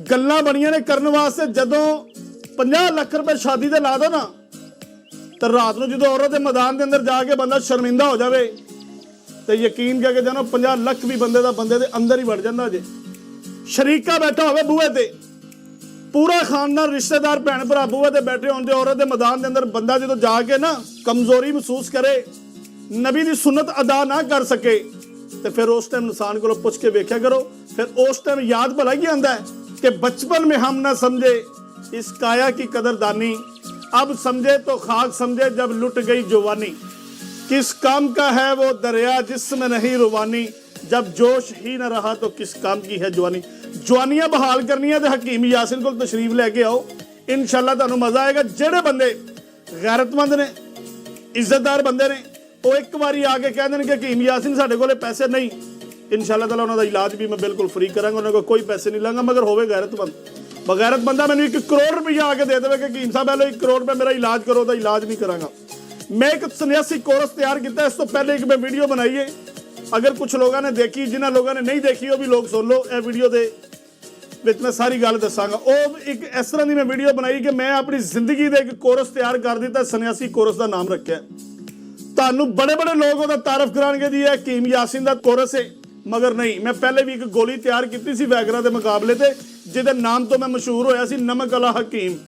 गल्लां बणियां ने करन वास्ते। जदों 50 लाख रुपए शादी दे ला दो ना, तो रात को जो औरत मैदान के अंदर जाके बंदा शर्मिंदा हो जाए तो यकीन करके जानो 50 लाख भी बंदे दे अंदर ही वड़ जाता जे। शरीका बैठा होवे बूहे ते, पूरा खानदान रिश्तेदार भैन भरा बूहे ते बैठे होंगे, औरत के मैदान के अंदर बंदा जो जाके ना कमजोरी महसूस करे, नबी की सुन्नत अदा ना कर सके, तो फिर उस टाइम इंसान को पुछ के वेख्या करो। फिर उस टाइम याद भला ही आंदा है कि बचपन में हम ना समझे इस काया की कदरदानी, अब समझे तो खाक समझे जब लुट गई जवानी। किस काम का है वो दरिया जिसमें नहीं रुवानी, जब जोश ही न रहा तो किस काम की है जवानी। जवानियां बहाल करनियां तो हकीम यासिन को तशरीफ लेके आओ, इंशाअल्लाह तुहानू मजा आएगा। जेड़े बंदे गैरतमंद ने, इज्जतदार बंदे ने, वो एक बारी आके कह देंगे कि हकीम यासिन साडे कोले पैसे नहीं, इंशाअल्लाह ताला उन्हां दा इलाज भी मैं बिल्कुल फ्री करांगा, उन्हां को कोई पैसे नहीं लांगा, मगर होवे गैरतमंद। बगैरत बंदा मैंने 1 करोड़ रुपया आके दे देवे कि हकीम साहब पहले 1 करोड़ रुपये मेरा इलाज करो, तो इलाज नहीं करांगा। मैं एक सन्यासी कोर्स तैयार किया, इस तो पहले एक मैं वीडियो बनाई है, अगर कुछ लोगों ने देखी, जिन्होंने लोगों ने नहीं देखी वो भी लोग सुन लो। यह वीडियो दे विच मैं सारी गल दसांगा। वो एक इस तरह की मैं वीडियो बनाई कि मैं अपनी जिंदगी का एक कोर्स तैयार कर दिता, सन्यासी कोर्स का नाम रखा। तुहानू बड़े बड़े लोग उसका तारफ कराएंगे जी यह हकीम यासिन का कोर्स है, मगर नहीं। मैं पहले भी एक गोली तैयार की सी वैगरा के मुकाबले से, जिहदे नाम तो मैं मशहूर होया सी, नमक वाला हकीम।